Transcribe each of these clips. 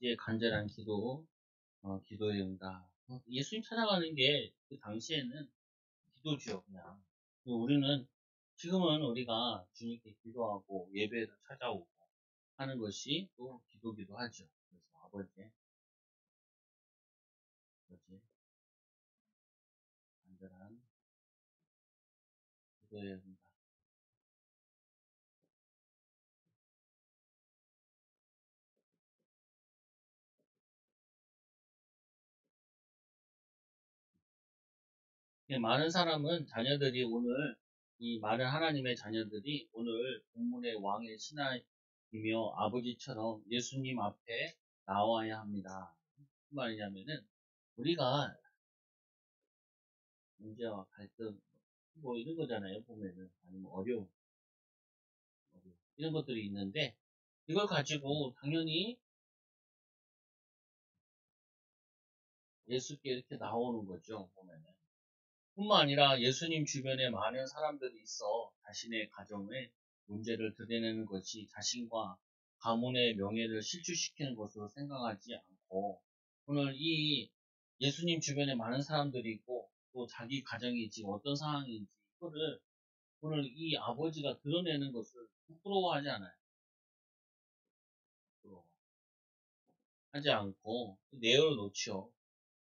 이제 간절한 기도, 기도의 응답. 예수님 찾아가는 게 그 당시에는 기도죠, 그냥. 우리는, 지금은 우리가 주님께 기도하고 예배를 찾아오고 하는 것이 또 기도기도 하죠. 그래서 아버지, 간절한 기도의 응답. 많은 사람은 자녀들이 오늘, 이 많은 하나님의 자녀들이 오늘 본문의 왕의 신하이며 아버지처럼 예수님 앞에 나와야 합니다. 무슨 말이냐면은, 우리가 문제와 갈등, 뭐 이런 거잖아요, 보면은. 아니면 이런 것들이 있는데, 이걸 가지고 당연히 예수께 이렇게 나오는 거죠, 보면은. 뿐만 아니라 예수님 주변에 많은 사람들이 있어 자신의 가정에 문제를 드러내는 것이 자신과 가문의 명예를 실추시키는 것으로 생각하지 않고, 오늘 이 예수님 주변에 많은 사람들이 있고 또 자기 가정이 지금 어떤 상황인지 이거를 오늘 이 아버지가 드러내는 것을 부끄러워하지 않아요. 부끄러워하지 않고 내어놓죠.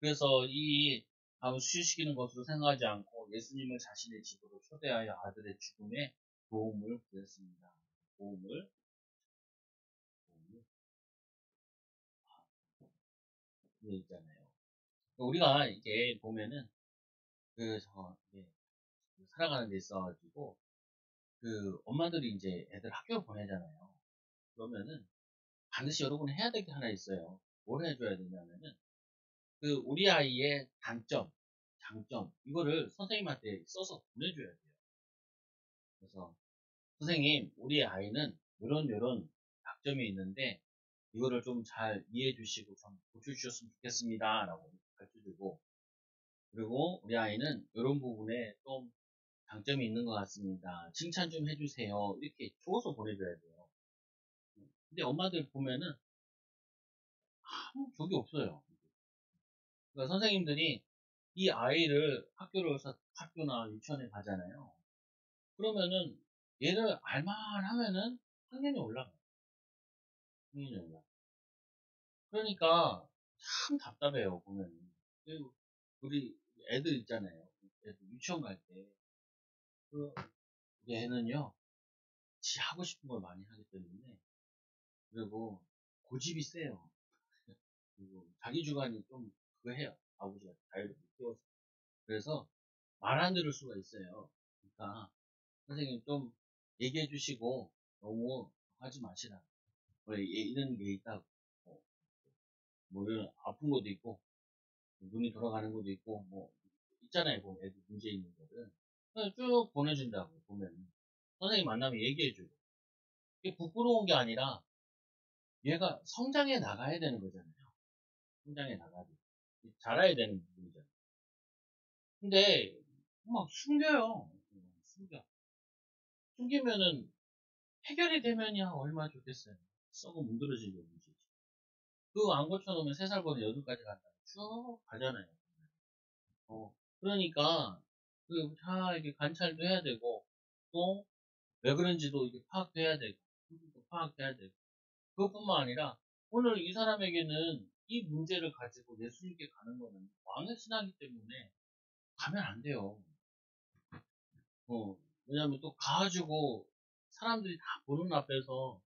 그래서 이 밤을 수시시키는 것으로 생각하지 않고 예수님을 자신의 집으로 초대하여 아들의 죽음에 도움을 구했습니다. 도움을 있잖아요. 우리가 이게 보면은 살아가는 데 있어가지고 엄마들이 이제 애들 학교 보내잖아요. 그러면은 반드시 여러분이 해야 될 게 하나 있어요. 뭘 해줘야 되냐면은 우리 아이의 단점, 장점 이거를 선생님한테 써서 보내줘야 돼요. 그래서 선생님, 우리 아이는 이런 약점이 있는데 이거를 좀 잘 이해해 주시고 좀 고쳐주셨으면 좋겠습니다. 라고 가르쳐주고, 그리고 우리 아이는 이런 부분에 좀 장점이 있는 것 같습니다. 칭찬 좀 해주세요. 이렇게 줘서 보내줘야 돼요. 근데 엄마들 보면은 아무 적이 없어요. 그러니까 선생님들이 이 아이를 학교나 유치원에 가잖아요. 그러면은 얘를 알만하면은 학년이 올라가요. 학년이 올라가요. 그러니까 참 답답해요, 보면. 그리고 우리 애들 있잖아요. 애들 유치원 갈 때. 우리 애는요, 지 하고 싶은 걸 많이 하기 때문에, 그리고 고집이 세요. 그리고 자기 주관이 좀 그거 해요. 아버지가 자유롭게 키워서. 그래서 말 안 들을 수가 있어요. 그러니까 선생님 좀 얘기해 주시고 너무 하지 마시라. 왜 이런 게 있다고. 이런 아픈 것도 있고, 눈이 돌아가는 것도 있고, 뭐, 있잖아요. 뭐 애들 문제 있는 거를. 그냥 쭉 보내준다고, 보면. 선생님 만나면 얘기해주고. 이게 부끄러운 게 아니라, 얘가 성장해 나가야 되는 거잖아요. 성장해 나가야 돼. 잘해야 되는 부분이잖아요. 근데, 막 숨겨요. 숨겨. 숨기면은, 해결이 되면야 얼마나 좋겠어요. 썩어 문드러지게 문제지. 안 고쳐놓으면 3살 번에 8까지 간다. 쭉 가잖아요. 그러니까, 이렇게 관찰도 해야 되고, 또, 왜 그런지도 이게 파악해야 되고, 또 파악해야 되고. 그것뿐만 아니라, 오늘 이 사람에게는 이 문제를 가지고 예수님께 가는 거는 왕의 신하기 때문에 가면 안 돼요. 왜냐면 또 가가지고 사람들이 다 보는 앞에서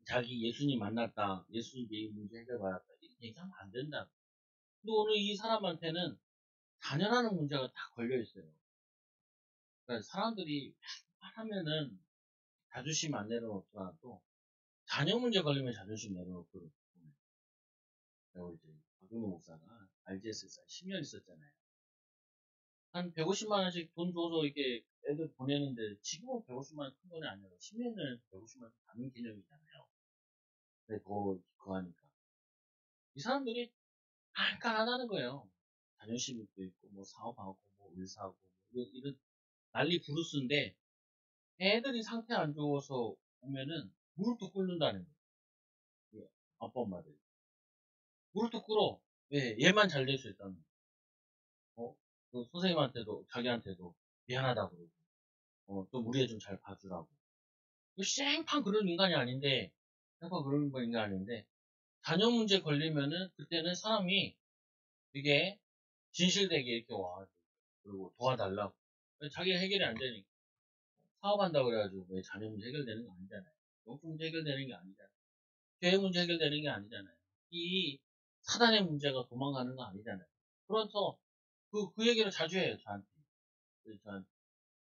자기 예수님 만났다, 예수님께 이 문제 해결받았다, 이렇게 얘기하면 안 된다. 근데 오늘 이 사람한테는 자녀라는 문제가 다 걸려있어요. 그러니까 사람들이 하면은 자존심 안 내려놓더라도 자녀 문제 걸리면 자존심 내려놓거든요. 우리 박용호 목사가 RGS에서 10년 있었잖아요. 한 150만 원씩 돈 줘서 이렇게 애들 보내는데 지금은 150만 원 큰 돈이 아니라 10년을 150만 원 받는 개념이잖아요. 근데 그거 하니까 이 사람들이 깐깐하다는 거예요. 자존심도 있고 뭐 사업하고 뭐 의사하고 뭐 이런 난리 부르스인데 애들이 상태 안 좋아서 보면은 무릎도 꿇는다는 거예요. 아빠 엄마들. 무릎도 꿇어. 왜? 얘만 잘 될 수 있다는. 그 선생님한테도, 자기한테도 미안하다고 그러고, 좀 우리 애 좀 잘 봐주라고. 생판 그런 인간이 아닌데, 생판 그런 인간이 아닌데, 자녀 문제 걸리면은, 그때는 사람이 되게 진실되게 이렇게 와. 그리고 도와달라고. 자기가 해결이 안 되니까. 사업한다고 그래가지고 왜 자녀 문제 해결되는 거 아니잖아요. 용돈 문제 해결되는 게 아니잖아요. 교회 문제 해결되는 게 아니잖아요. 이 사단의 문제가 도망가는 거 아니잖아요. 그래서 그 얘기를 자주 해요, 저한테. 그래서 저한테.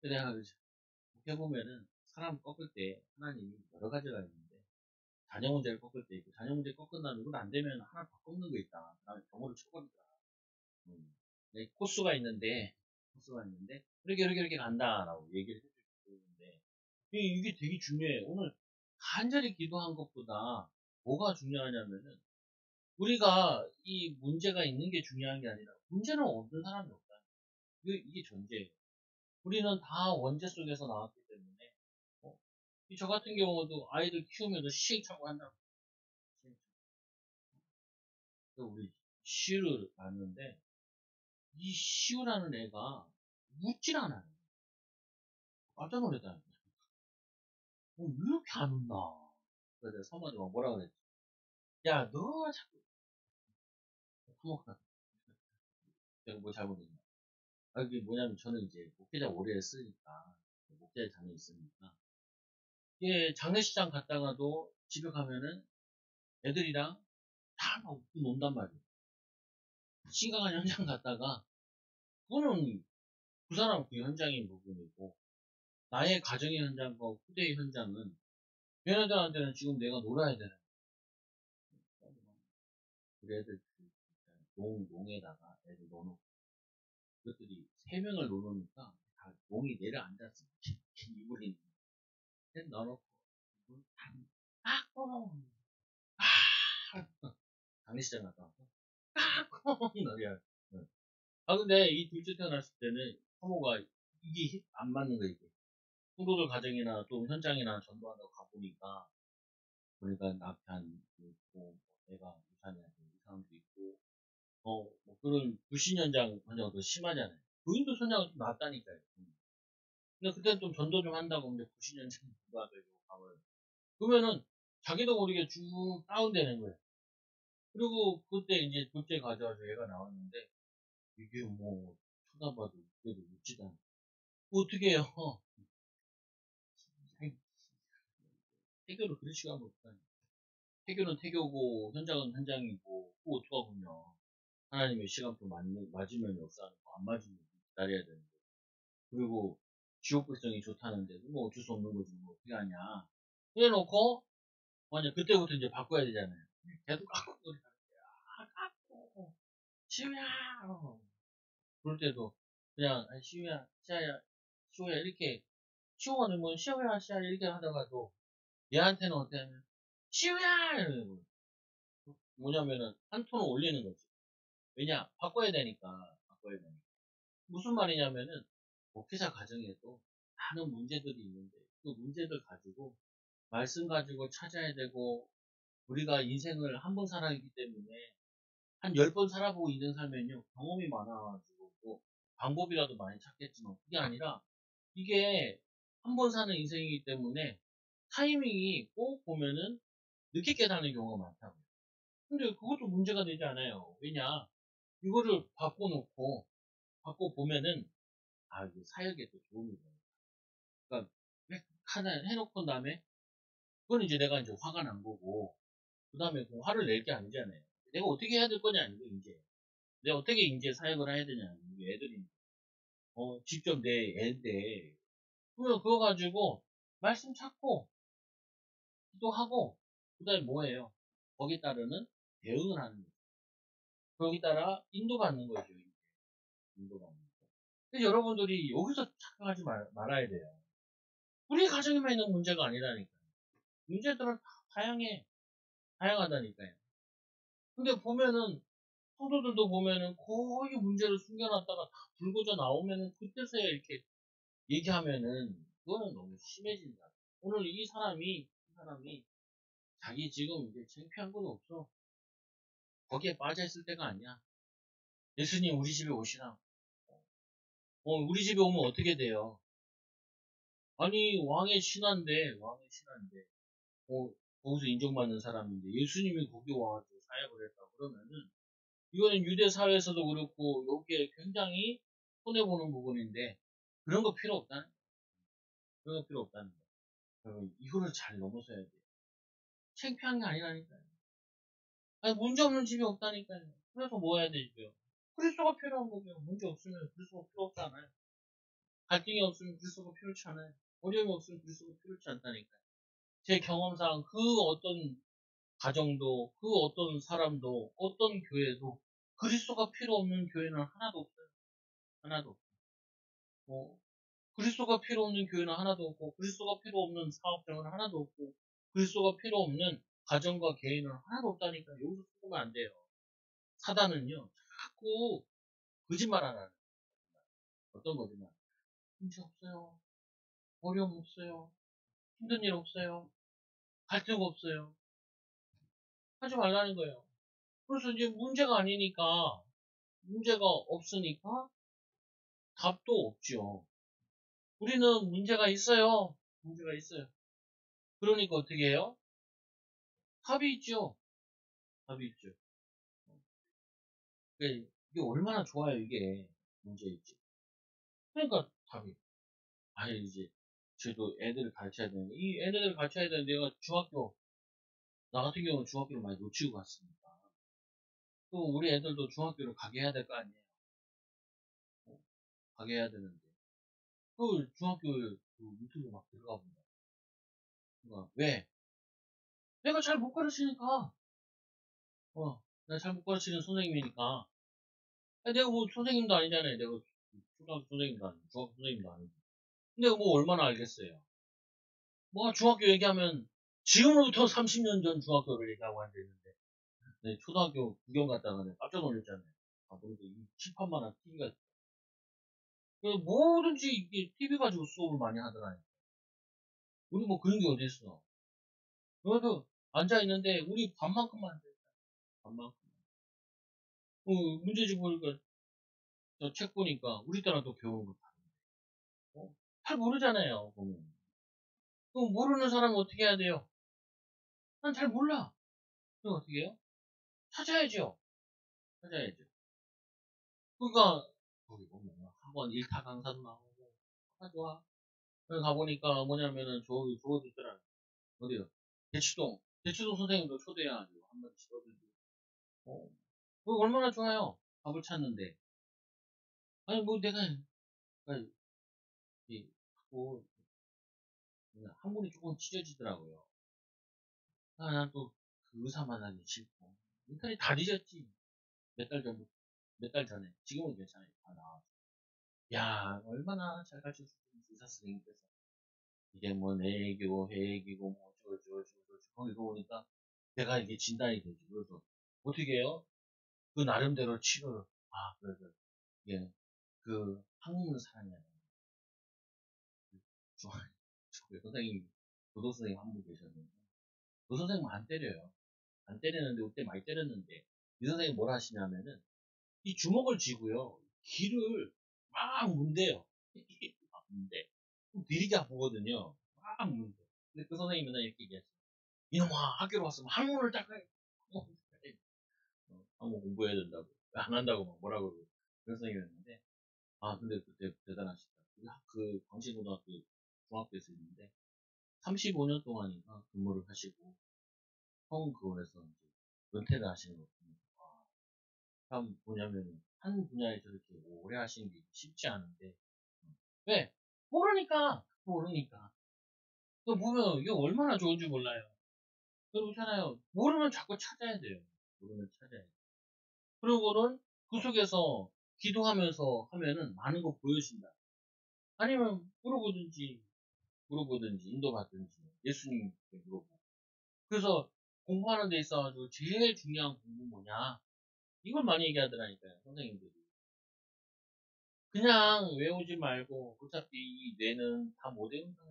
내가 어떻게 보면은 사람 꺾을 때 하나님이 여러 가지가 있는데 자녀 문제를 꺾을 때 있고 자녀 문제 꺾은 다음에 이건 안 되면 하나 더 꺾는 거 있다. 그 다음에 경호를 쳐버리더라. 네, 코스가 있는데 이렇게 간다라고 얘기를 해주는데 이게 되게 중요해요. 오늘 간절히 기도한 것보다 뭐가 중요하냐면은 우리가 이 문제가 있는 게 중요한 게 아니라 문제는 없는 사람이 없다. 이게 전제예요. 우리는 다 원죄 속에서 나왔기 때문에 어? 저 같은 경우도 아이들 키우면서 시행착오 한다고. 우리 시우를 낳는데 이 시우라는 애가 웃질 않아요. 깜짝 놀랐다니까. 왜 이렇게 안 웃나? 그래서 내가 사모한테 막 뭐라 그랬지? 야, 너 자꾸 사모가 내가 뭐 잘못했나? 그게 뭐냐면 저는 이제 목회자 오래 했으니까 목회자 자녀 있으니까 이게 장례식장 갔다가도 집에 가면은 애들이랑 다 막 웃고 논단 말이에요. 심각한 현장 갔다가 그거는 그 사람 그 현장의 부분이고 나의 가정의 현장과 후대의 현장은 얘네들한테는 지금 내가 놀아야 되는 거야. 그 애들 농에다가 애들 넣어놓고 그것들이 세 명을 넣어놓으니까 다 농이 내려앉았어. 이불이 넣어놓고 아, 장례식장 갔다 와서 말이야. 근데 이 둘째 태어났을 때는 사모가 이게 안 맞는 거야 이게. 성도들 가정이나 또 현장이나 전도한다고 가보니까 보니까 남편 있고 애가 유산이 이 사람도 있고 뭐 그런 불신 현장 환자가 더 심하잖아요. 부인도 선장은 좀 낫다니까요. 근데 그때는 좀 전도 좀 한다고 근데 불신 현장 전도하더라고 가면 그러면은 자기도 모르게 쭉 다운되는 거예요. 그리고 그때 이제 둘째 가져와서 얘가 나왔는데 이게 뭐 쳐다봐도 그래도 웃지도 않고 어떻게 해요? 태교를 그런 식으로 하면 어떡하냐. 태교는 태교고 현장은 현장이고 또 어떡하군요. 하나님의 시간표 맞으면 역사하는 거, 안 맞으면 기다려야 되는 거. 그리고 지옥 불성이 좋다는데 뭐 어쩔 수 없는 거지 뭐 어떻게 하냐. 그래놓고 완전 그때부터 이제 바꿔야 되잖아요. 계속 깎고 소리 하는 거야. 깎고 시우야. 그럴 때도 그냥 시우야, 시아야, 시우야 이렇게 시우는 뭐 시우야, 시아 이렇게 하다가도 얘한테는 어떻게 하면 시우야 이러는 거예요. 뭐냐면은 한 톤을 올리는 거지. 왜냐 바꿔야 되니까. 무슨 말이냐면은 목회자 가정에도 많은 문제들이 있는데 그 문제들 가지고 말씀 가지고 찾아야 되고 우리가 인생을 한 번 살아있기 때문에 한 10번 살아보고 인생 살면요 경험이 많아가지고 또 방법이라도 많이 찾겠지만 그게 아니라 이게 한 번 사는 인생이기 때문에 타이밍이 꼭 보면은 늦게 깨닫는 경우가 많다고요. 근데 그것도 문제가 되지 않아요. 왜냐 이거를 바꿔보면은 이게 사역에 또 도움이 돼요. 그러니까 하나 해놓고 다음에 그건 이제 내가 이제 화가 난 거고 그 다음에 그 화를 낼 게 아니잖아요. 내가 어떻게 해야 될 거냐 이거 이제 내가 어떻게 이제 사역을 해야 되냐 우리 애들이 직접 내 애인데 그러면 그거 가지고 말씀 찾고 기도하고 그 다음에 뭐예요? 거기에 따르는 대응을 하는 거죠. 거기에 따라 인도받는 거죠. 이제. 인도받는 거. 근데 여러분들이 여기서 착각하지 말아야 돼요. 우리 가정에만 있는 문제가 아니라니까요. 문제들은 다 다양하다니까요. 근데 보면은, 성도들도 보면은 거의 문제를 숨겨놨다가 다 불거져 나오면은 그때서야 이렇게 얘기하면은 그거는 너무 심해진다. 오늘 이 사람이 자기 지금 이제 창피한 건 없어. 거기에 빠져있을 때가 아니야. 예수님 우리 집에 오시라. 우리 집에 오면 어떻게 돼요? 아니, 왕의 신하인데, 거기서 인정받는 사람인데, 예수님이 거기 와가지고 사역을 했다 그러면은, 이거는 유대 사회에서도 그렇고, 여기에 굉장히 손해보는 부분인데, 그런 거 필요 없다는, 그런 거 필요 없다는 거. 여러분, 이거를 잘 넘어서야 돼요. 창피한 게 아니라니까요. 아니, 문제 없는 집이 없다니까요. 그래서 뭐 해야 되죠? 그리스도가 필요한 거죠. 문제 없으면 그리스도가 필요 없잖아요. 갈등이 없으면 그리스도가 필요치 않아요. 어려움이 없으면 그리스도가 필요치 않다니까요. 제 경험상 그 어떤 가정도, 그 어떤 사람도, 어떤 교회도 그리스도가 필요 없는 교회는 하나도 없어요. 하나도 없어요. 그리스도가 필요 없는 교회는 하나도 없고, 그리스도가 필요 없는 사업장은 하나도 없고, 그리스도가 필요 없는 가정과 개인은 하나도 없다니까 여기서 속으면 안 돼요. 사단은요, 자꾸 거짓말 하는 어떤 거짓말? 문제 없어요. 어려움 없어요. 힘든 일 없어요. 갈등 없어요. 하지 말라는 거예요. 그래서 이제 문제가 아니니까, 문제가 없으니까 답도 없죠. 우리는 문제가 있어요. 문제가 있어요. 그러니까 어떻게 해요? 답이 있죠. 답이 있죠. 이게 얼마나 좋아요, 이게. 문제 있지. 그러니까 답이. 아니, 이제, 저도 애들을 가르쳐야 되는데, 이 애들을 가르쳐야 되는데, 내가 나 같은 경우는 중학교를 많이 놓치고 갔으니까. 또 우리 애들도 중학교를 가게 해야 될 거 아니에요. 가게 해야 되는데. 그 중학교 그 유튜브 막 들어가 본다. 그러니까 왜? 내가 잘 못 가르치니까. 내가 잘 못 가르치는 선생님이니까. 내가 뭐 선생님도 아니잖아요. 내가 초등학교 선생님도 아니고, 중학교 선생님도 아니고. 근데 뭐 얼마나 알겠어요. 뭐 중학교 얘기하면, 지금으로부터 30년 전 중학교를 얘기하고 앉아있는데, 네, 초등학교 구경 갔다가 깜짝 놀랐잖아요. 보니까 이 칠판만한 TV가, 뭐든지 이게 TV 가지고 수업을 많이 하더라니까. 우리 뭐 그런 게 어디 있어. 그래도 앉아있는데, 우리 반만큼만 앉아있다. 반만큼. 문제집 보니까, 저 책 보니까, 우리 때랑 또 배우는 거 다른데. 잘 모르잖아요, 보면. 그럼 모르는 사람은 어떻게 해야 돼요? 난 잘 몰라. 그럼 어떻게 해요? 찾아야죠. 찾아야죠. 그니까, 거기 보면 학원 1타 강사도 나오고, 좋아. 거기 가보니까 뭐냐면은, 저도 있더라. 어디요? 대치동. 대치동 선생님도 초대해가지고, 한마디 씩어주고 그거 얼마나 좋아요. 답을 찾는데. 아니, 뭐 내가, 아니, 이, 뭐, 한문이 조금 찢어지더라고요. 난 또, 그 의사 만나기 싫고. 인터넷 다 뒤졌지. 몇 달 전에. 지금은 괜찮아요. 다 나와서. 야, 얼마나 잘 가르쳐주는지 의사 선생님께서. 이게 뭐 내외교, 해외기고 뭐 어쩌고저쩌고 거기 보니까 내가 이게 진단이 되지. 그래서 어떻게 해요? 그 나름대로 치료를. 그래서 이게 그 한국문 사랑이야. 좋아요. 선생님, 교도 선생님 한 분 계셨는데 그 선생님 안 때려요. 안 때리는데 그때 많이 때렸는데 이 선생님 뭘 하시냐면은 이 주먹을 쥐고요. 귀를 막 문대요. 막 문대. 비리게 아프거든요. 막 문대. 근데 그 선생님이 맨날 이렇게 얘기했어요. 이놈아, 학교로 왔으면 한문을 닦아야 한문 공부해야 된다고. 안 한다고 막 뭐라고 그러고. 그런 선생님이었는데, 근데 그때 대단하시다. 그 광진고등학교 중학교에서 있는데, 35년 동안인가 근무를 하시고, 그거에서 이제 은퇴를 하시는 거 보면, 참 뭐냐면, 한 분야에 저렇게 오래 하시는 게 쉽지 않은데, 왜? 모르니까. 또 보면 이게 얼마나 좋은지 몰라요. 그렇잖아요. 모르면 자꾸 찾아야 돼요. 모르면 찾아야 돼요. 그리고는 그 속에서 기도하면서 하면은 많은 거 보여준다. 아니면 물어보든지, 인도받든지, 예수님께 물어보고. 그래서 공부하는 데 있어가지고 제일 중요한 공부 뭐냐? 이걸 많이 얘기하더라니까요, 선생님들이. 그냥 외우지 말고, 어차피 이 뇌는 다 못 외운다.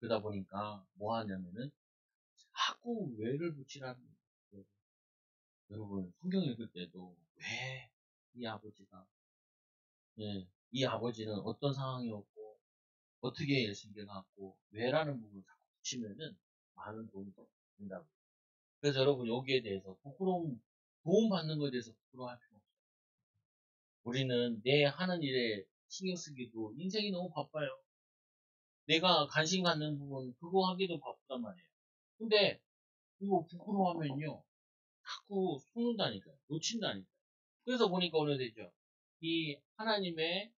그러다 보니까 뭐 하냐면은 자꾸 왜를 붙이라는 거예요. 여러분, 성경 읽을 때도 왜 이 아버지가, 예, 이 아버지는 어떤 상황이었고, 어떻게 예수님께 갔고, 왜라는 부분을 자꾸 붙이면은 많은 도움이 된다고. 그래서 여러분, 여기에 대해서 도움받는 것에 대해서 부끄러워할 필요 없어요. 우리는 내 하는 일에 신경 쓰기도 인생이 너무 바빠요. 내가 관심 갖는 부분, 그거 하기도 바쁘단 말이에요. 근데, 이거 부끄러워하면요, 자꾸 속는다니까요. 놓친다니까요. 그래서 보니까 오늘 되죠. 이 하나님의,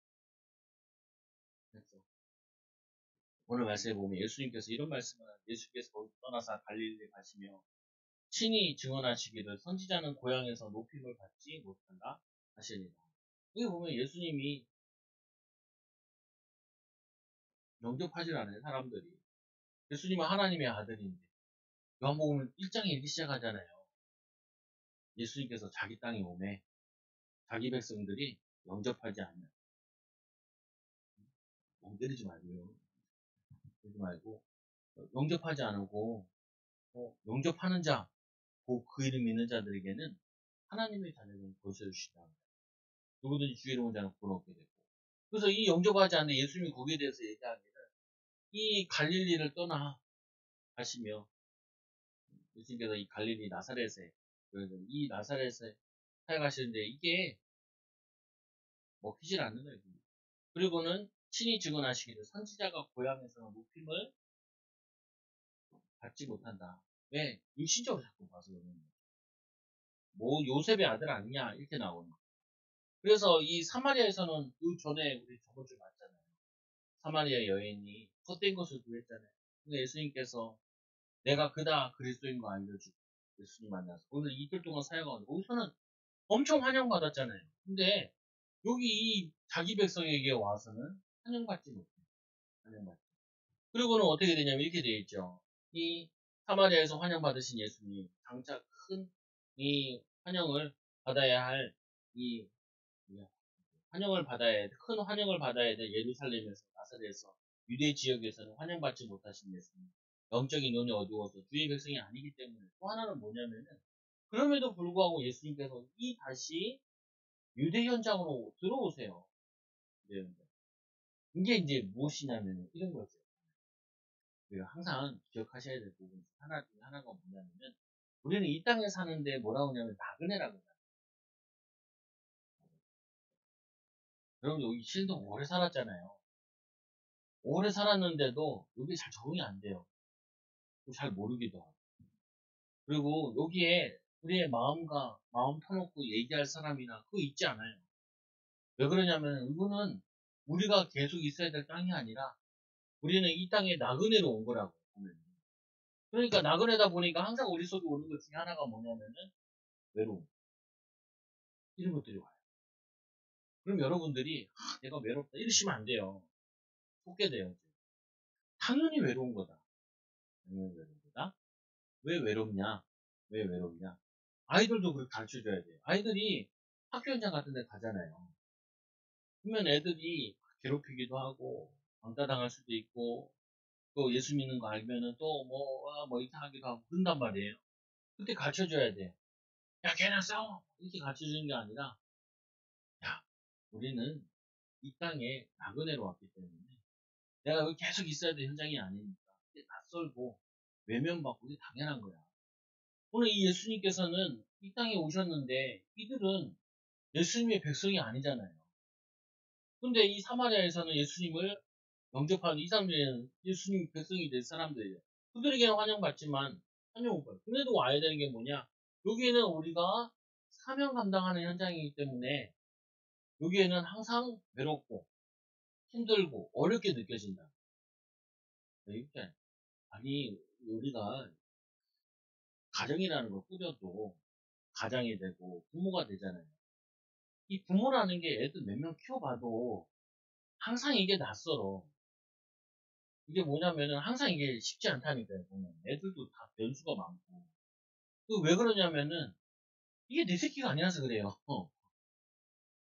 오늘 말씀에 보면 예수님께서 이런 말씀을, 예수께서 떠나서 갈릴리에 가시며, 친히 증언하시기를 선지자는 고향에서 높임을 받지 못한다 하시니라. 여기 보면 예수님이 영접하지 않아요, 사람들이. 예수님은 하나님의 아들인데. 요한복음 1장에 이렇게 시작하잖아요. 예수님께서 자기 땅에 오매 자기 백성들이 영접하지 않아요. 때리지 말고요. 때리지 말고 영접하지 않고 영접하는 자, 그 이름 믿는 자들에게는 하나님의 자녀를 보여주시다. 누구든지 주의 이름을 자는 구원 얻게 되고. 그래서 이 영접하지 않는 예수님이 거기에 대해서 얘기하기를 이 갈릴리를 떠나 가시며 예수님께서 이 갈릴리 나사렛에 이 나사렛에 살아가시는데 이게 먹히질 않는 거예요. 그리고는 친히 증언하시기를 선지자가 고향에서 높임을 받지 못한다. 왜? 육신적으로 자꾸 봐서 그러는 거예요. 뭐 요셉의 아들 아니냐 이렇게 나오는 거예요. 그래서 이 사마리아에서는 그 전에 우리 저번 주에 봤잖아요. 사마리아 여인이 헛된 것을 구했잖아요. 근데 예수님께서 내가 그다 그리스도인 거 알려주고 예수님 만나서 오늘 이틀 동안 사역하는데 거기서는 엄청 환영받았잖아요. 근데 여기 이 자기 백성에게 와서는 환영받지 못해요. 환영받지. 그리고는 어떻게 되냐면 이렇게 되어 있죠. 이 사마리아에서 환영받으신 예수님 장차 큰 이 환영을 받아야 할이 환영을 받아야 큰 환영을 받아야 될 예루살렘에서 나사렛에서 유대 지역에서는 환영받지 못하신 예수님 영적인 눈이 어두워서 주의 백성이 아니기 때문에 또 하나는 뭐냐면은 그럼에도 불구하고 예수님께서 다시 유대 현장으로 들어오세요. 네. 이게 이제 무엇이냐면 이런 거죠. 우리가 항상 기억하셔야 될 부분 중에 하나가 뭐냐면은 우리는 이 땅에 사는데 뭐라고 하냐면 나그네라고 해요. 여러분 여기 신도 오래 살았잖아요. 오래 살았는데도 여기 잘 적응이 안 돼요. 잘 모르기도 하고. 그리고 여기에 우리의 마음 터놓고 얘기할 사람이나 그거 있지 않아요. 왜 그러냐면 이거는 우리가 계속 있어야 될 땅이 아니라 우리는 이 땅에 나그네로 온 거라고 보면. 그러니까 나그네다 보니까 항상 우리 속에 오는 것 중에 하나가 뭐냐면은 외로움. 이런 것들이 와요. 그럼 여러분들이 내가 외롭다 이러시면 안 돼요. 속게 돼요. 당연히 외로운 거다. 당연히 외로운 거다. 왜 외롭냐? 왜 외롭냐? 아이들도 그렇게 가르쳐줘야 돼요. 아이들이 학교 현장 같은 데 가잖아요. 그러면 애들이 괴롭히기도 하고 왕따당할 수도 있고 또 예수 믿는 거 알면은 또 뭐 이렇게 하기도 하고 그런단 말이에요. 그때 가르쳐줘야 돼요. 야 걔랑 싸워 이렇게 가르쳐주는 게 아니라 야 우리는 이 땅에 나그네로 왔기 때문에 내가 여기 계속 있어야 될 현장이 아니니까 낯설고 외면받고 이게 당연한 거야. 오늘 이 예수님께서는 이 땅에 오셨는데 이들은 예수님의 백성이 아니잖아요. 근데 이 사마리아에서는 예수님을 영접하는 이 사람들은 예수님 백성이 될 사람들이에요. 그들에게는 환영받지만 환영 못 받아요. 그래도 와야 되는 게 뭐냐? 여기에는 우리가 사명 감당하는 현장이기 때문에 여기에는 항상 외롭고 힘들고 어렵게 느껴진다. 이렇게 아니 우리가 가정이라는 걸 꾸려도 가장이 되고 부모가 되잖아요. 이 부모라는 게 애들 몇 명 키워봐도 항상 이게 낯설어. 이게 뭐냐면은 항상 이게 쉽지 않다니까요. 보면 애들도 다 변수가 많고. 왜 그러냐면은 이게 내 새끼가 아니라서 그래요.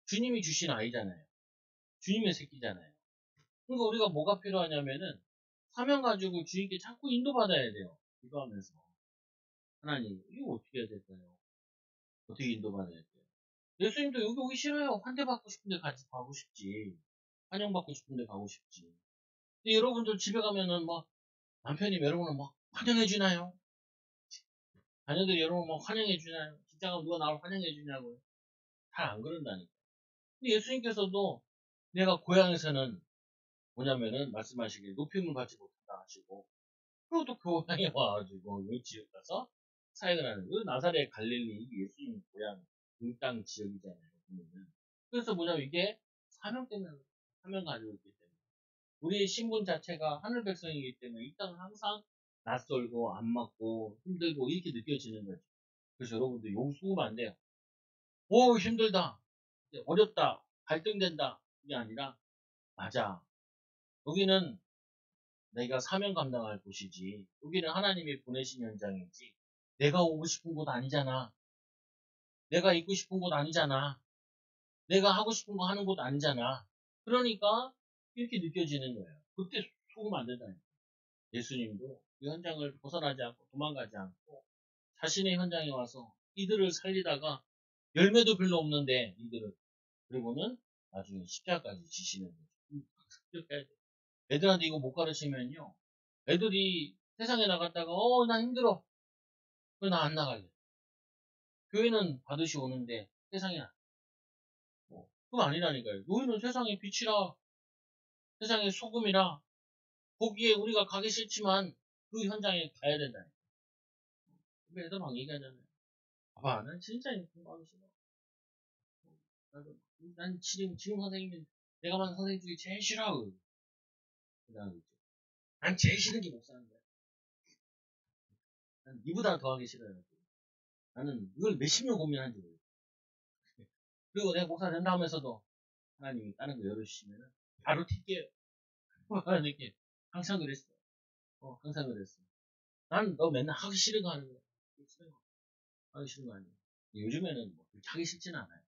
주님이 주신 아이잖아요. 주님의 새끼잖아요. 그러니까 우리가 뭐가 필요하냐면은 사명 가지고 주님께 자꾸 인도받아야 돼요. 기도하면서. 하나님, 이거 어떻게 해야 될까요? 어떻게 인도받아야 될까요? 예수님도 여기 오기 싫어요. 환대받고 싶은데 같이 가고 싶지. 환영받고 싶은데 가고 싶지. 근데 여러분들 집에 가면은 막 남편이 여러분을 막 환영해주나요? 자녀들이 여러분 막 환영해주나요? 직장 가면 누가 나를 환영해주냐고요? 잘 안 그런다니까. 근데 예수님께서도 내가 고향에서는 뭐냐면은 말씀하시길 높임을 받지 못한다 하시고 그리고 또 교회에 와가지고 이 지역 가서 사역을 하는 그 나사렛 갈릴리 예수님 고향 땅 지역이잖아요. 보면은. 그래서 뭐냐면 이게 사명 때문에 사명 가지고 있기 때문에 우리의 신분 자체가 하늘 백성이기 때문에 이 땅은 항상 낯설고 안 맞고 힘들고 이렇게 느껴지는 거죠. 그래서 여러분들 용서하면 안 돼요. 오 힘들다, 어렵다, 갈등된다 이게 아니라 맞아. 여기는 내가 사명 감당할 곳이지. 여기는 하나님이 보내신 현장이지. 내가 오고 싶은 곳 아니잖아. 내가 있고 싶은 곳 아니잖아. 내가 하고 싶은 거 하는 곳 아니잖아. 그러니까 이렇게 느껴지는 거예요. 그때 속으면 안 된다니까. 예수님도 이 현장을 벗어나지 않고 도망가지 않고 자신의 현장에 와서 이들을 살리다가 열매도 별로 없는데 이들을 그리고는 나중에 십자가까지 지시는 거죠. 습격해야 돼. 애들한테 이거 못 가르치면요. 애들이 세상에 나갔다가 나 힘들어. 왜 나 안 나갈래? 교회는 받으시 오는데 세상에 그건 아니라니까요. 너희는 세상의 빛이라 세상의 소금이라 거기에 우리가 가기 싫지만 그 현장에 가야 된다니까. 애들 막 얘기하잖아요. 봐봐, 난 진짜 공부하기 싫어. 나도, 난 지금 선생님은 내가 만난 선생님 중에 제일 싫어. 그 다음에 있죠. 난 제일 싫은 게 목사는 거야. 난 니보다 더 하기 싫어요. 나는 이걸 몇십 년 고민한지 모르겠어. 그리고 내가 목사 된다 하면서도 하나님이 다른 거 열어주시면 바로 튈게요. 이렇게 항상 그랬어. 항상 그랬어. 난 너 맨날 하기 싫은 거 하는 거야. 하기 싫은 거 아니야. 요즘에는 뭐 그렇게 하기 쉽진 않아요.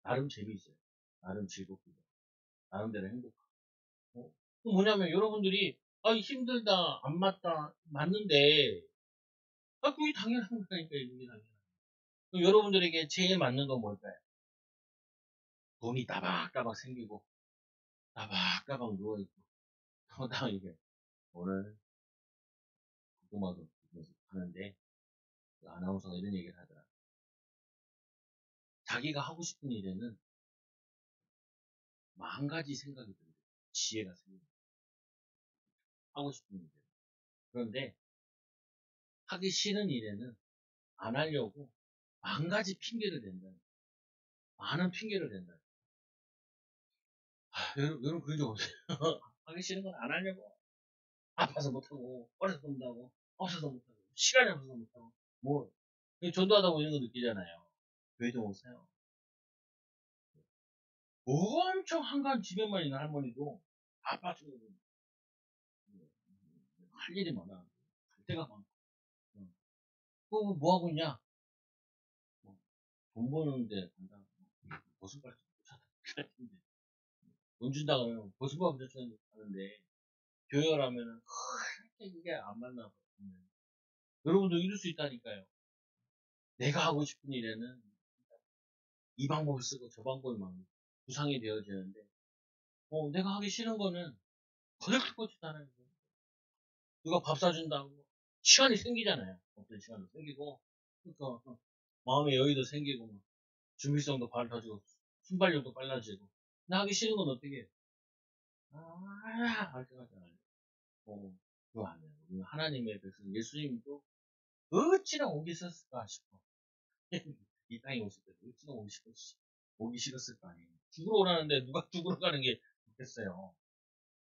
나름 재미있어요. 나름 즐겁고 나름대로 행복하고. 그 뭐냐면 여러분들이 힘들다 안 맞다 맞는데 그게 당연한 거니까 이게 당연한 거예요. 그럼 여러분들에게 제일 맞는 건 뭘까요? 돈이 따박따박 생기고 따박따박 누워있고 다 이게 오늘 궁금하고 하는데 그 아나운서가 이런 얘기를 하더라. 자기가 하고 싶은 일에는 만 가지 생각이 들어요. 지혜가 생겨요. 하고 싶은 일에. 그런데 하기 싫은 일에는 안 하려고 만 가지 핑계를 댄다. 많은 핑계를 댄다. 여러분 그런 적 없어요? 하기 싫은 건 안 하려고. 아파서 못하고, 어려서 못하고, 없어서 못하고, 시간이 없어서 못하고, 뭐, 전도하다 보면 이런 거 느끼잖아요. 교회도 오세요. 엄청 한가한 집에만 있는 할머니도 아파서 할 일이 많아. 갈 데가 많고. 뭐 하고 있냐? 돈 버는데 간다. 보습받지 못하다. 돈 준다 그러면 보습받 못하는 하는데, 교회라면은, 이게 안 맞나 봐요. 여러분도 이럴 수 있다니까요. 내가 하고 싶은 일에는 이 방법을 쓰고 저 방법을 막 구상이 되어지는데, 내가 하기 싫은 거는 거들떠보지도 않아요. 누가 밥 사준다고 시간이 생기잖아요. 어떤 시간도 생기고, 그러니까 마음의 여유도 생기고, 준비성도 밝아지고, 순발력도 빨라지고. 근데 하기 싫은 건 어떻게 해요? 할 때가 잖아요. 그거 안 해요. 하나님의 백성 예수님도 어찌나 오기 싫었을까 싶어. 이 땅에 오실 때 어찌나 오기 싫었을 거 아니에요. 죽으러 오라는데 누가 죽으러 가는 게 좋겠어요.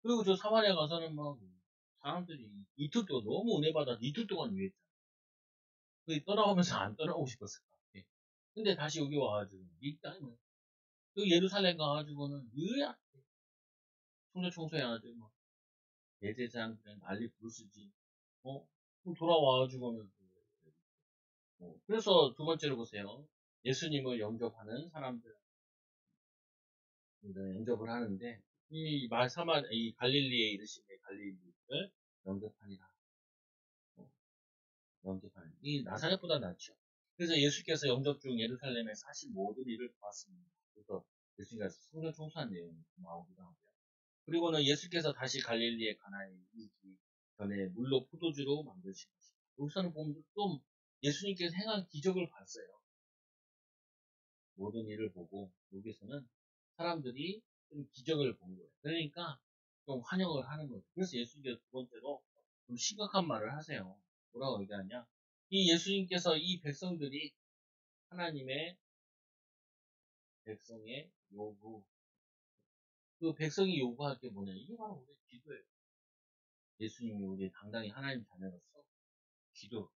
그리고 저 사마리아 가서는 막 사람들이 이틀 동안 너무 은혜 받아서 이틀 동안 위했잖아. 그 떠나오면서 안 떠나오고 싶었을 것 같아. 근데 다시 여기 와가지고 이 땅에 그 예루살렘 가가지고는 으악 청소해가지고 막 대제사장 그냥 난리 부르시지. 돌아와가지고는 그래서 두 번째로 보세요. 예수님을 영접하는 사람들 영접을 하는데 이 갈릴리에 이르시되 갈릴리를 영접하니라. 영접하는. 이 나사렛보다 낫죠. 그래서 예수께서 영접 중 예루살렘에서 하신 모든 일을 보았습니다. 그래서 예수님께서 성전 청소한 내용이 나오기도 하고요. 그리고는 예수께서 다시 갈릴리의 가나에 이르기 전에 물로 포도주로 만드신 것입니다. 여기서는 보면 좀 예수님께서 행한 기적을 봤어요. 모든 일을 보고 여기서는 사람들이 좀 기적을 본 거예요. 그러니까 좀 환영을 하는 거죠. 그래서 예수님께서 두 번째로 좀 심각한 말을 하세요. 뭐라고 얘기하냐? 이 예수님께서 이 백성들이 하나님의 백성의 요구, 그 백성이 요구할 게 뭐냐? 이게 바로 우리의 기도예요. 예수님이 우리 당당히 하나님 자녀로서 기도.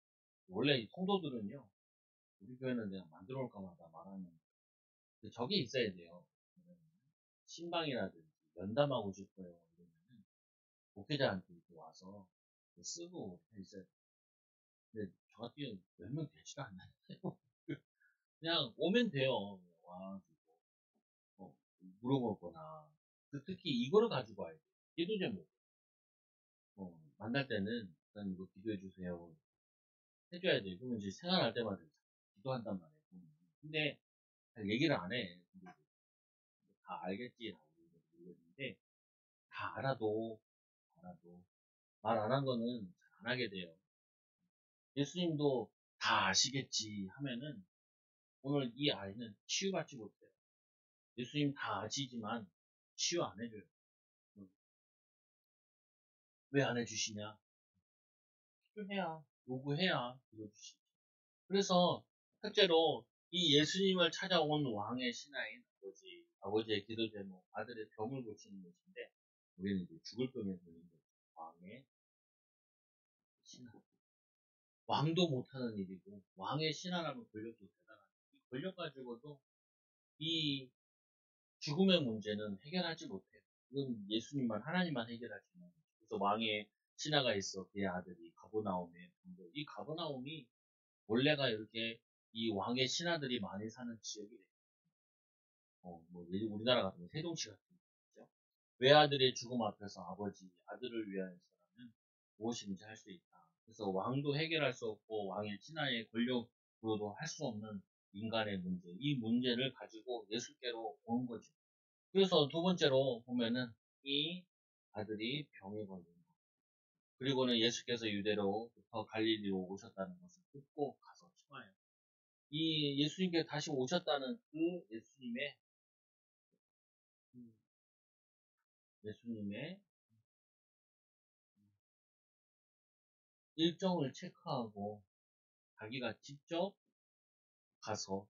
원래 이 성도들은요, 우리 교회는 내가 만들어 올까 마다 말하는 적이 있어야 돼요. 신방이라든지 면담하고 싶어요. 이러면은 목회자한테 이렇게 와서 쓰고 있어야 돼요. 근데 저 같은 경우는 몇 명 되지도 않나요? 그냥 오면 돼요. 와가지고 물어볼 거나 특히 이거를 가지고 와야 돼요. 기도 제목. 만날 때는 일단 이거 기도해 주세요. 해줘야 돼. 그러면 이제 생활할 때마다 기도한단 말이에요. 근데 잘 얘기를 안 해. 근데 다 알겠지라고 얘기했는데 다 알아도 말 안 한 거는 잘 안 하게 돼요. 예수님도 다 아시겠지 하면은 오늘 이 아이는 치유받지 못해요. 예수님 다 아시지만 치유 안 해줘요. 왜 안 해주시냐? 필요해야, 요구해야 들어주시죠. 그래서 첫째로 이 예수님을 찾아온 왕의 신하인 아버지의 기도 제목, 아들의 병을 고치는 것인데 우리는 이제 죽을 병에 걸린 거죠. 왕의 신하. 왕도 못하는 일이고 왕의 신하라면 권력도 대단하죠. 이 권력 가지고도 이 죽음의 문제는 해결하지 못해요. 이건 예수님만 하나님만 해결할 수 있는 거죠. 그래서 왕의 신하가 있어 그의 아들이 가버나움에 이 가버나움이 원래가 이렇게 이 왕의 신하들이 많이 사는 지역이래요. 뭐 우리나라 같은 세종시 같은 거죠. 외아들의 죽음 앞에서 아들을 위하여서라면 무엇인지 할 수 있다. 그래서 왕도 해결할 수 없고 왕의 신하의 권력으로도 할 수 없는 인간의 문제, 이 문제를 가지고 예수께로 온 거죠. 그래서 두 번째로 보면은 이 아들이 병에 걸린 것. 그리고는 예수께서 유대로부터 갈릴리로 오셨다는 것을 듣고 가서 청하여. 이 예수님께 다시 오셨다는 그 예수님의 일정을 체크하고 자기가 가서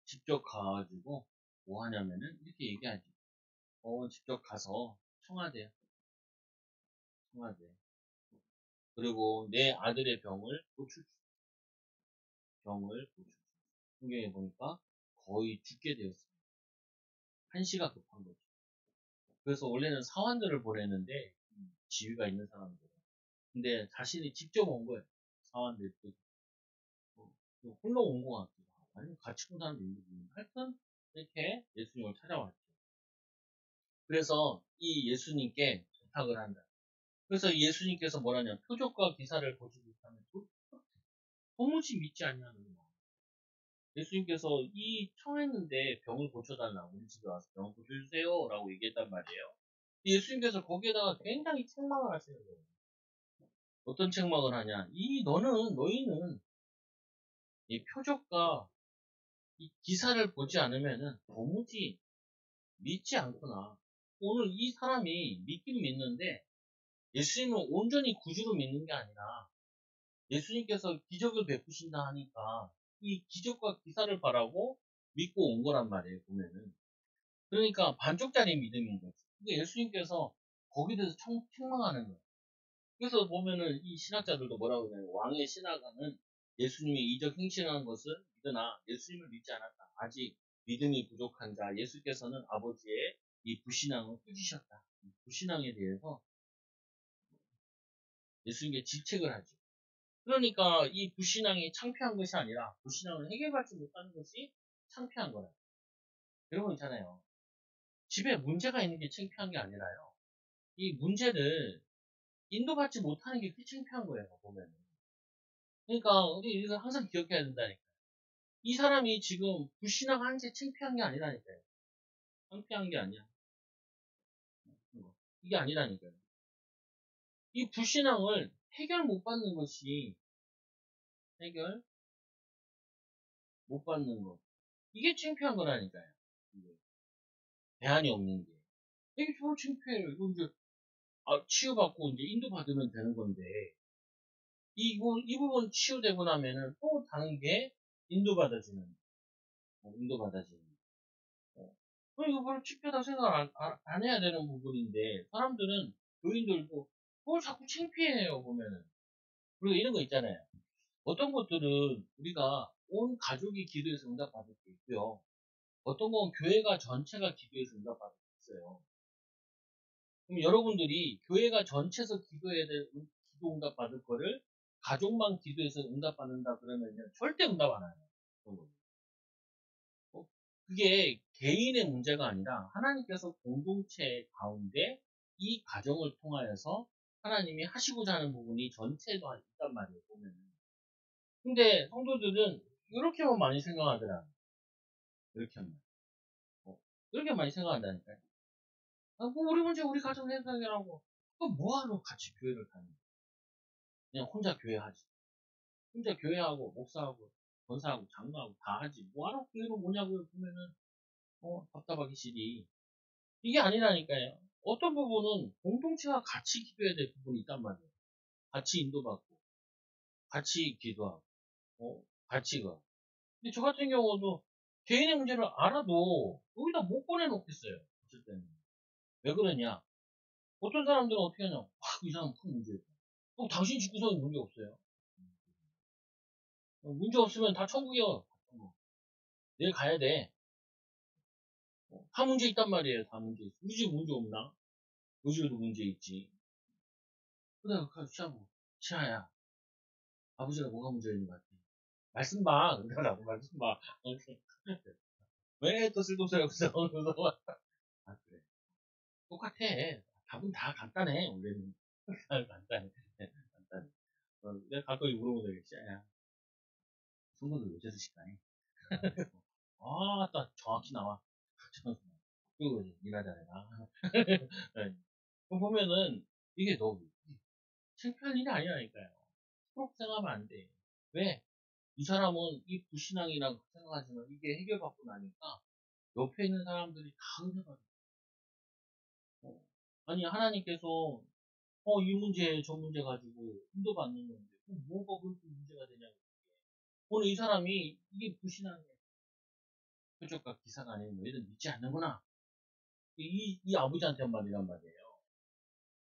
직접 가가지고 뭐 하냐면은 이렇게 얘기하지. 직접 가서 청와대. 그리고 내 아들의 병을 고칠 성경에 보니까 거의 죽게 되었습니다. 한시가 급한 거죠. 그래서 원래는 사환들을 보내는데 지위가 있는 사람들. 근데 자신이 직접 온 거예요. 사환들 홀로 온 것 같기도 하고 아니면 같이 온 사람도 있는지 하여튼 이렇게 예수님을 찾아왔죠. 그래서 이 예수님께 부탁을 한다. 그래서 예수님께서 뭐라냐 표적과 기사를 보지 못하면 도무지 믿지 않냐는 거예요. 예수님께서 이 청했는데 병을 고쳐달라고 우리 집에 와서 병을 고쳐주세요 라고 얘기했단 말이에요. 예수님께서 거기에다가 굉장히 책망을 하시는 거예요. 어떤 책망을 하냐 너희는 이 표적과 이 기사를 보지 않으면은 도무지 믿지 않구나. 오늘 이 사람이 믿긴 믿는데 예수님을 온전히 구주로 믿는 게 아니라 예수님께서 기적을 베푸신다 하니까 이 기적과 기사를 바라고 믿고 온 거란 말이에요, 보면은. 그러니까 반쪽짜리 믿음인 거죠. 그러니까 예수님께서 거기에 대해서 책망하는 거예요. 그래서 보면은 이 신학자들도 뭐라고 그러냐면 왕의 신하가는 예수님이 이적 행실하는 것을 믿으나 예수님을 믿지 않았다. 아직 믿음이 부족한 자 예수께서는 아버지의 이 불신앙을 꾸짖으셨다. 이 불신앙에 대해서 예수님께 질책을 하죠. 그러니까 이 불신앙이 창피한 것이 아니라 불신앙을 해결받지 못하는 것이 창피한 거예요. 여러분 있잖아요. 집에 문제가 있는 게 창피한 게 아니라요. 이 문제를 인도받지 못하는 게 그게 창피한 거예요. 보면 그러니까 우리 이거 항상 기억해야 된다니까. 이 사람이 지금 불신앙한 게 창피한 게 아니라니까요. 창피한 게 아니야. 이게 아니라니까요. 이 불신앙을 해결 못 받는 것이 해결 못 받는 것. 이게 창피한 거라니까요. 이게. 대안이 없는 게. 이게 저로 창피해요. 이거 이제 치유받고 이제 인도받으면 되는 건데 이 부분 치유되고 나면은 또 다른 게 인도받아지는 인도받아지는 어. 이거 별로 창피하다고 생각 안 해야 되는 부분인데 사람들은 교인들도 그걸 자꾸 창피해요 보면은. 그리고 이런 거 있잖아요. 어떤 것들은 우리가 온 가족이 기도해서 응답받을 수 있고요. 어떤 건 교회가 전체가 기도해서 응답받을 수 있어요. 그럼 여러분들이 교회가 전체에서 기도해야 될 기도 응답 받을 거를 가족만 기도해서 응답 받는다 그러면요 절대 응답 안 해요. 어, 그게 개인의 문제가 아니라 하나님께서 공동체 가운데 이 가정을 통하여서 하나님이 하시고자 하는 부분이 전체에도 있단 말이에요 보면은. 근데 성도들은 이렇게만 많이 생각하더라. 이렇게만. 이렇게 많이 생각한다니까요. 뭐 우리 문제 우리 가정 해결하고 그럼 뭐하러 같이 교회를 다니는 거야. 그냥 혼자 교회 하지. 혼자 교회하고 목사하고 권사하고 장로하고 다 하지. 뭐하러 교회로 오냐고요 보면은 답답하기 싫이. 이게 아니라니까요. 어떤 부분은 공동체가 같이 기도해야 될 부분이 있단 말이에요. 같이 인도받고 같이 기도하고 같이 가. 근데 저 같은 경우도 개인의 문제를 알아도 여기다 못 보내놓겠어요. 어쩔 때는. 왜 그러냐? 어떤 사람들은 어떻게 하냐? 이 사람 큰 문제 있다. 당신 집구석에 문제 없어요. 문제 없으면 다 천국이야. 내일 가야 돼. 다 문제 있단 말이에요. 다 문제 있어. 우리 집 문제 없나? 우리 집에도 문제 있지. 그래, 시아고, 시아야. 아버지가 뭐가 문제 있는 것 같아? 말씀 봐. 그러더라고, 말씀 봐. 왜 또 쓸데없어요, 그래서. 그래. 똑같아. 답은 다 간단해, 원래는. 간단해. 간단해. 내가 가끔이 물어보는 시아야. 성도들 왜 저러실까요? 딱 정확히 나와. 그리고 이제 일하자, 내가. 네. 그럼 보면은, 이게 너무 창피한 일이 아니라니까요. 그렇게 생각하면 안 돼. 왜? 이 사람은 이 불신앙이라고 생각하지만 이게 해결받고 나니까 옆에 있는 사람들이 다 은혜가 돼. 아니, 하나님께서 이 문제, 저 문제 가지고 인도받는 건데, 뭐가 그렇게 문제가 되냐고. 오늘 이 사람이 이게 불신앙이야. 표적과 기사가 아닌 너희들 믿지 않는구나. 이 아버지한테 한 말이란 말이에요.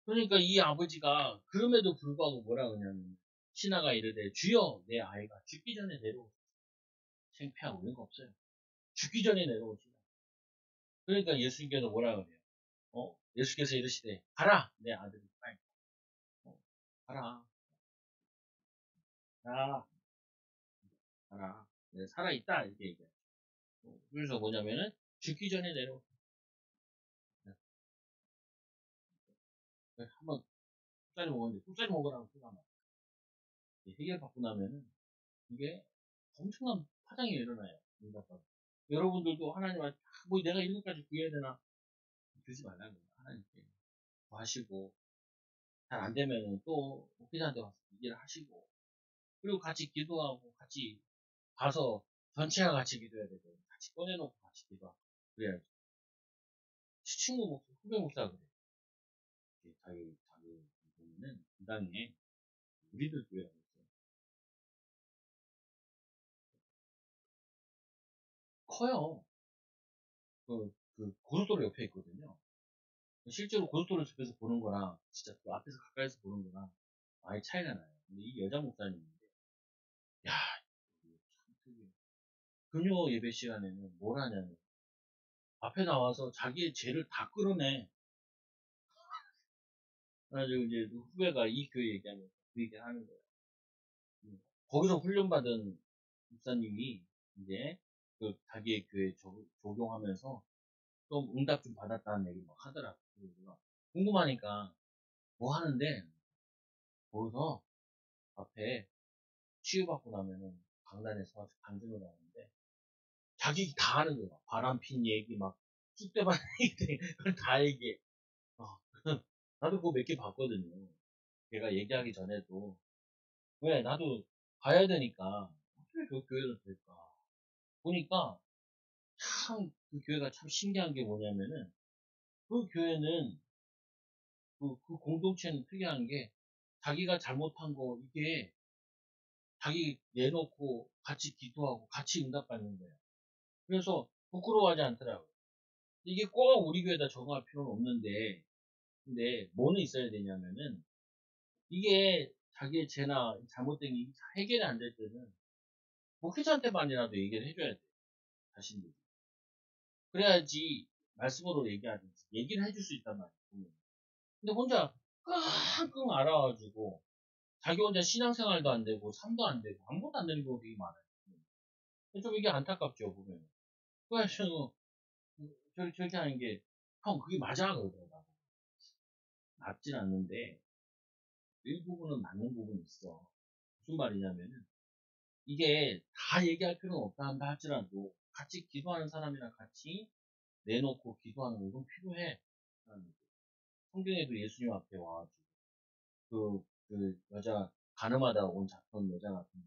그러니까 이 아버지가 그럼에도 불구하고 뭐라 그러냐면 신하가 이르되 주여 내 아이가 죽기 전에 내려오시오. 창피하고 이런 거 없어요. 죽기 전에 내려오시오. 그러니까 예수님께서 뭐라 그래요? 예수께서 이르시되 가라 내 아들이 살아있다. 가라 가라 가라 네, 살아있다 이렇게 얘기해요. 그래서 뭐냐면은 죽기 전에 내려오시오. 한번 뚝짜리 먹었는데 뚝짜리 먹으라고 소리 안 나요. 해결받고 나면은 이게 엄청난 파장이 일어나요. 여러분들도 하나님한테 뭐 내가 이런 것까지 구해야 되나 그러지 말라는 거예요. 하나님께 구하시고 잘 안 되면은 또 목회자한테 와서 얘기를 하시고 그리고 같이 기도하고 같이 가서 전체가 같이 기도해야 되고 같이 꺼내놓고 같이 기도하고 그래야지. 친구 목사, 후배 목사 그래. 자기 보면은 그 당에 우리들 교회라고 있어요. 커요. 고속도로 옆에 있거든요. 실제로 고속도로 옆에서 보는 거랑 진짜 그 앞에서 가까이서 보는 거랑 아예 차이가 나요. 근데 이 여자 목사님인데, 야, 이거 참 특이해. 금요 예배 시간에는 뭘 하냐면, 앞에 나와서 자기의 죄를 다 끌어내. 그래가지고 이제 후배가 이 교회 얘기하면서 그 얘기 하는 거예요. 거기서 훈련받은 목사님이 이제 그 자기의 교회 적용하면서 좀 응답 좀 받았다는 얘기 막 하더라고요. 그래서 궁금하니까 뭐 하는데, 거기서 앞에 치유받고 나면은 강단에서 와서 간증을 하는데 자기 다 하는 거야. 바람핀 얘기 막 쑥대밭 얘기 그걸 다 얘기해. 어, 나도 그거 몇 개 봤거든요. 걔가 얘기하기 전에도 왜 나도 봐야 되니까 어떻게 그 교회를 될까 보니까 참 그 교회가 참 신기한 게 뭐냐면은 그 교회는 그 공동체는 특이한 게 자기가 잘못한 거 이게 자기 내놓고 같이 기도하고 같이 응답받는 거예요. 그래서 부끄러워하지 않더라고요. 이게 꼭 우리 교회에다 적용할 필요는 없는데 근데 뭐는 있어야 되냐면은 이게 자기의 죄나 잘못된 게 해결이 안 될 때는 목회자한테만이라도 얘기를 해줘야 돼. 자신들이. 그래야지 말씀으로 얘기하든지 얘기를 해줄 수 있단 말이에요. 근데 혼자 끙끙 앓아가지고 자기 혼자 신앙생활도 안 되고 삶도 안 되고 아무것도 안 되는 경우가 되게 많아요. 좀 이게 안타깝죠 보면. 그래서 저렇게 하는 게 형 그게 맞아 그러더라고. 맞진 않는데 일부분은 맞는 부분이 있어. 무슨 말이냐면은 이게 다 얘기할 필요는 없다 한다 할지라도 같이 기도하는 사람이랑 같이 내놓고 기도하는 건 필요해. 성경에도 예수님 앞에 와가지고 그 여자 가늠하다 온 잡던 여자 같은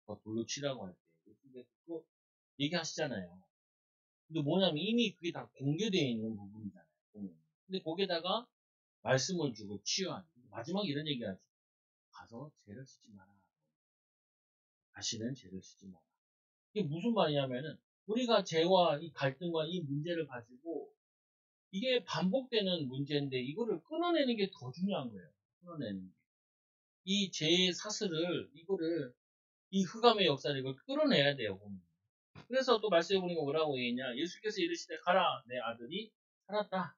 거 돌로 치라고 할 때 예수님께서 그거 얘기하시잖아요. 근데 뭐냐면 이미 그게 다 공개되어 있는 부분이잖아요. 보면. 근데 거기에다가 말씀을 주고 치유하는 마지막에 이런 얘기하죠. 가서 죄를 짓지 마라. 다시는 죄를 짓지 마라. 이게 무슨 말이냐면은 우리가 죄와 이 갈등과 이 문제를 가지고 이게 반복되는 문제인데 이거를 끊어내는 게 더 중요한 거예요. 끊어내는 게. 이 죄의 사슬을 이거를 이 흑암의 역사를 이걸 끌어내야 돼요. 보면. 그래서 또 말씀해 보니까 뭐라고 얘기했냐. 예수께서 이르시되 가라 내 아들이 살았다.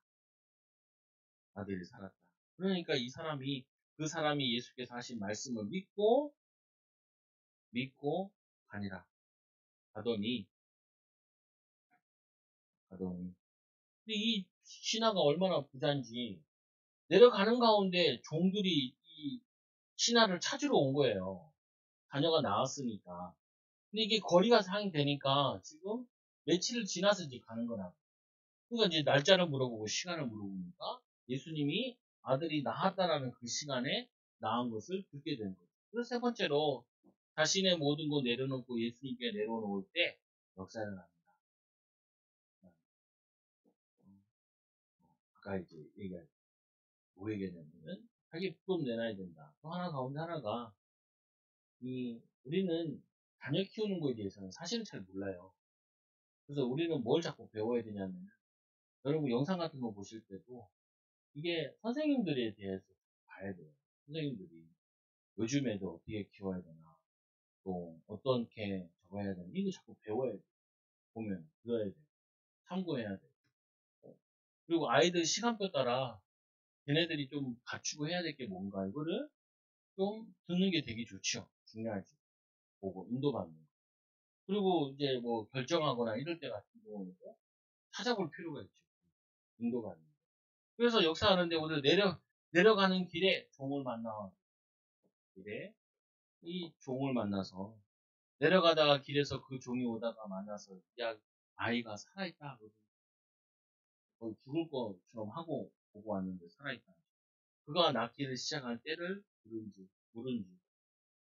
아들이 살았다. 그러니까 이 사람이 그 사람이 예수께서 하신 말씀을 믿고 가니라. 가더니 근데 이 신하가 얼마나 부자인지 내려가는 가운데 종들이 이 신하를 찾으러 온 거예요. 자녀가 나왔으니까. 근데 이게 거리가 상행되니까 지금 며칠을 지나서 이제 가는 거라. 그러니까 이제 날짜를 물어보고 시간을 물어보니까 예수님이 아들이 낳았다라는 그 시간에 낳은 것을 듣게 된 거죠. 그래서 세 번째로 자신의 모든 거 내려놓고 예수님께 내려놓을 때 역사를 합니다. 아까 이제 뭐 얘기했냐면은 자기 부금 내놔야 된다. 또 하나 가운데 하나가 우리는 자녀 키우는 거에 대해서는 사실은 잘 몰라요. 그래서 우리는 뭘 자꾸 배워야 되냐면 여러분 영상 같은 거 보실 때도 이게 선생님들에 대해서 봐야 돼요. 선생님들이 요즘에도 어떻게 키워야 되나 또 어떻게 저거 해야 되나 이거 자꾸 배워야 돼. 보면 들어야 돼. 참고해야 돼. 그리고 아이들 시간표 따라 걔네들이 좀 갖추고 해야 될 게 뭔가 이거를 좀 듣는 게 되게 좋죠. 중요하지. 보고 인도받는 거. 그리고 이제 뭐 결정하거나 이럴 때 같은 경우에도 찾아볼 필요가 있죠. 인도받는 거. 그래서 역사하는데 오늘 내려가는 길에 종을 길에 이 종을 만나서 내려가다가 길에서 그 종이 오다가 만나서 야 아이가 살아있다. 거의 죽을 것처럼 하고 보고 왔는데 살아있다. 그가 낳기를 시작한 때를 물은지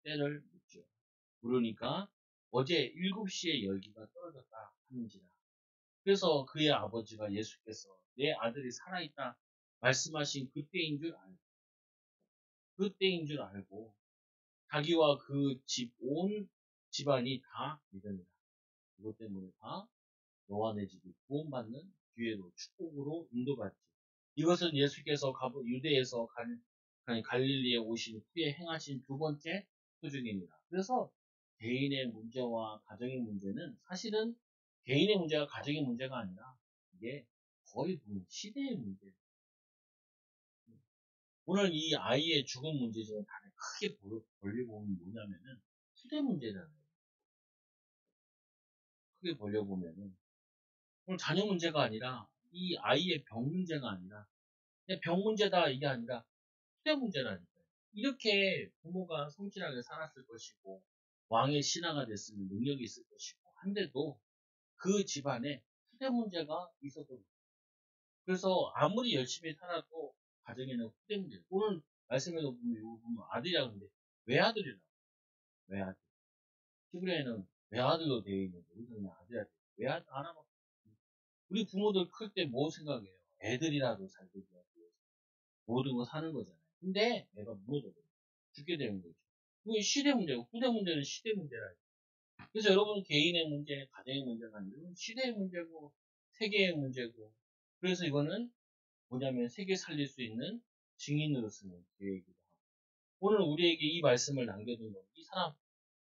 때를 묻죠. 물으니까 어제 7시에 열기가 떨어졌다 하는지라. 그래서 그의 아버지가 예수께서 내 아들이 살아있다 말씀하신 그때인 줄 알고 자기와 그 온 집안이 다 믿으니라. 그것 때문에 다 너와 내 집이 구원받는 기회로 축복으로 인도받지. 이것은 예수께서 유대에서 갈릴리에 오신 후에 행하신 두 번째 표적입니다. 그래서 개인의 문제와 가정의 문제는 사실은 개인의 문제가 가정의 문제가 아니라 이게 거의 시대의 문제예요. 오늘 이 아이의 죽음 문제 중에 가장 크게 벌리고 보면 뭐냐면은 후대 문제잖아요. 크게 벌려보면은 오늘 자녀 문제가 아니라 이 아이의 병 문제가 아니라 그냥 병 문제다 이게 아니라 후대 문제라니까요. 이렇게 부모가 성실하게 살았을 것이고 왕의 신하가 됐으면 능력이 있을 것이고 한데도 그 집안에 후대 문제가 있었던 거예요. 그래서 아무리 열심히 살아도 가정에는 후대 문제. 오늘 말씀에도 보면 아들이라 그러는데 외아들이라고. 외아들. 히브리어에는 외아들로 되어 있는데 우리는 그냥 아들이라 돼. 외아들 하나만. 우리 부모들 클 때 뭐 생각해요? 애들이라도 잘 되기 위해서 모든 거 사는 거잖아요. 근데 애가 무너져버려. 죽게 되는 거죠. 그게 시대 문제고 후대 문제는 시대 문제라. 그래서 여러분 개인의 문제, 가정의 문제가 아니라 시대의 문제고 세계의 문제고 그래서 이거는 뭐냐면 세계 살릴 수 있는 증인으로 쓰는 기회이기도 하고 오늘 우리에게 이 말씀을 남겨둔 건 이 사람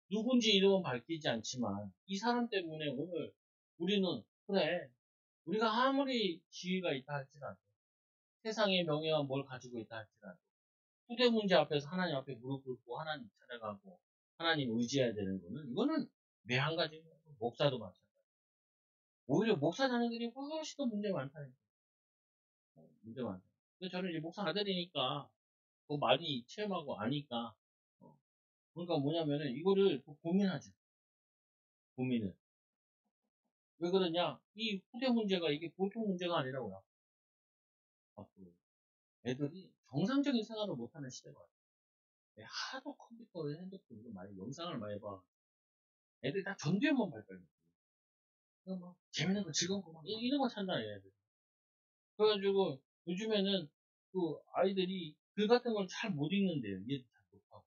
누군지 이름은 밝히지 않지만 이 사람 때문에 오늘 우리는 그래 우리가 아무리 지위가 있다 할지라도 세상의 명예와 뭘 가지고 있다 할지라도 후대 문제 앞에서 하나님 앞에 무릎 꿇고 하나님 찾아가고 하나님 의지해야 되는 거는 이거는 매 한 가지 목사도 마찬가지. 오히려 목사 자녀들이 훨씬 더 문제 많다니까. 문제 많다. 근데 저는 이제 목사 아들이니까 더 많이 체험하고 아니까 그러니까 뭐냐면은 이거를 또 고민하죠. 고민을. 왜 그러냐? 이 후대 문제가 이게 보통 문제가 아니라고요. 앞으로. 애들이 정상적인 생활을 못하는 시대가 왔어요. 하도 컴퓨터, 핸드폰으로 많이 영상을 많이 봐. 애들이 다 전두엽만 발달해. 그냥 막 재밌는 거, 즐거운 거 막 이런 거 찾나 애들. 그래가지고 요즘에는 그 아이들이 글 같은 걸 잘 못 읽는데요. 이해도 잘 못하고.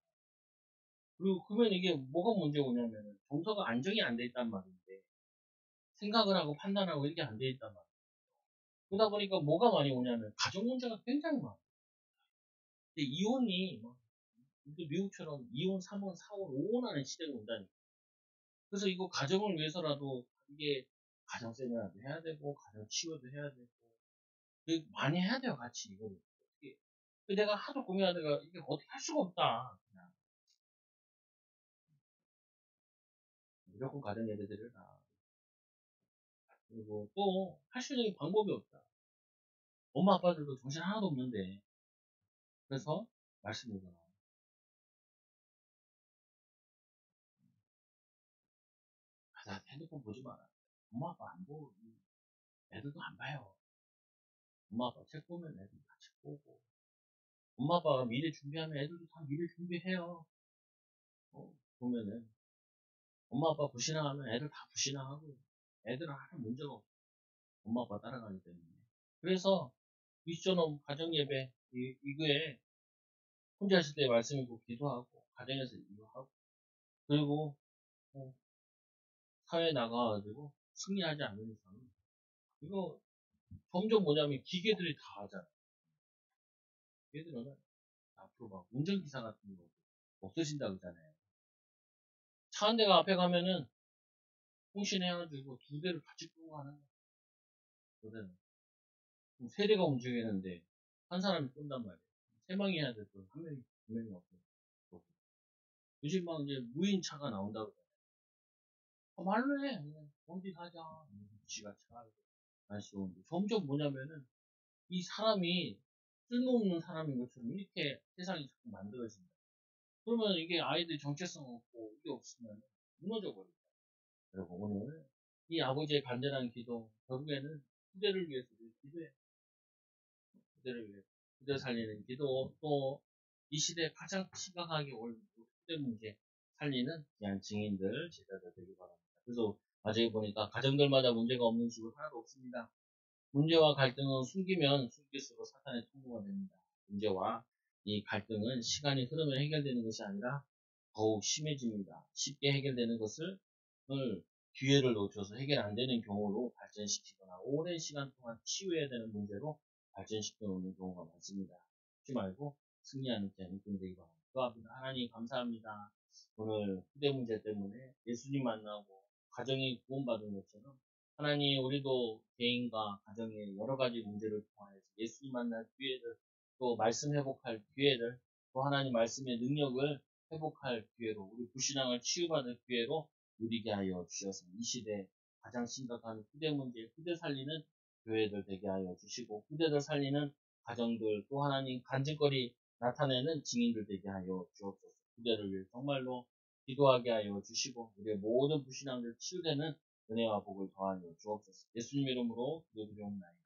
그리고 그러면 이게 뭐가 문제가 오냐면은 정서가 안정이 안 돼 있단 말인데 생각을 하고 판단하고 이게 안 돼 있단 말이에요. 그러다 보니까 뭐가 많이 오냐면 가정 문제가 굉장히 많아요. 근데 이혼이 막 미국처럼 이혼 3혼, 4혼, 5혼하는 시대가 온다니까. 그래서 이거 가정을 위해서라도 이게 가정 세미나도 해야 되고 가정 치유도 해야 되고 많이 해야 돼요 같이 이거를 어떻게 내가 하도 고민하다가 이게 어떻게 할 수가 없다 그냥 무조건 가정 예배드려라 그리고 또 할 수 있는 방법이 없다 엄마 아빠들도 정신 하나도 없는데 그래서 말씀을 드려요 나 핸드폰 보지 마라 엄마 아빠 안 보고 애들도 안 봐요 엄마 아빠 책 보면 애들 다 책 보고 엄마 아빠가 미래 준비하면 애들도 다 미래 준비해요 보면은 엄마 아빠 부신앙하면 애들 다 부신앙하고 애들은 하나 문제가 없어 엄마 아빠 따라가기 때문에 그래서 미션홈 가정예배 이거에 혼자 있을 때 말씀 읽고 기도하고 가정에서 기도하고 그리고 사회에 나가가지고 승리하지 않는 이상은 이거 점점 뭐냐면 기계들이 다 하잖아 기계들은 앞으로 막 운전기사 같은 거 없어진다 그러잖아요 차 한 대가 앞에 가면은 통신해가지고 두 대를 같이 끌고 가는 거야 세 대가 움직이는데 한 사람이 끈단 말이에요 세 명이 해야 될 거 한 명이 두 명이 없고 요즘 막 이제 무인차가 나온다고 말로 해. 그냥 어디 가자. 지가 차 날씨 오는데 점점 뭐냐면은 이 사람이 쓸모없는 사람인 것처럼 이렇게 세상이 자꾸 만들어진다. 그러면 이게 아이들 정체성 없고 이게 없으면 무너져 버리죠. 여러분 오늘 이 아버지의 간절한 기도 결국에는 후대를 위해서 기도해. 후대를 위해 후대 살리는 기도 또 이 시대에 가장 심각하게 올 후대 문제 살리는 귀한 증인들 제자들 되기 바랍니다. 그래서 나중에 보니까 가정들마다 문제가 없는 집은 하나도 없습니다. 문제와 갈등은 숨기면 숨길수록 사탄의 통로가 됩니다. 문제와 이 갈등은 시간이 흐르면 해결되는 것이 아니라 더욱 심해집니다. 쉽게 해결되는 것을 기회를 놓쳐서 해결 안 되는 경우로 발전시키거나 오랜 시간 동안 치유해야 되는 문제로 발전시켜 놓는 경우가 많습니다. 잊지 말고 승리하는 자는 되기 바랍니다. 기도합니다. 하나님 감사합니다. 오늘 후대 문제 때문에 예수님 만나고 가정이 구원받은 것처럼 하나님 우리도 개인과 가정의 여러 가지 문제를 통하여서 예수님 만날 기회를 또 말씀 회복할 기회를 또 하나님 말씀의 능력을 회복할 기회로 우리 불신앙을 치유받을 기회로 누리게 하여 주셔서 이 시대 가장 심각한 후대 문제, 후대 살리는 교회들 되게 하여 주시고 후대들 살리는 가정들 또 하나님 간증거리 나타내는 증인들 되게 하여 주옵소서. 후대를 위해 정말로 기도하게 하여 주시고 우리의 모든 불신앙들 치유되는 은혜와 복을 더하여 주옵소서. 예수님 이름으로 기도드리옵나이다.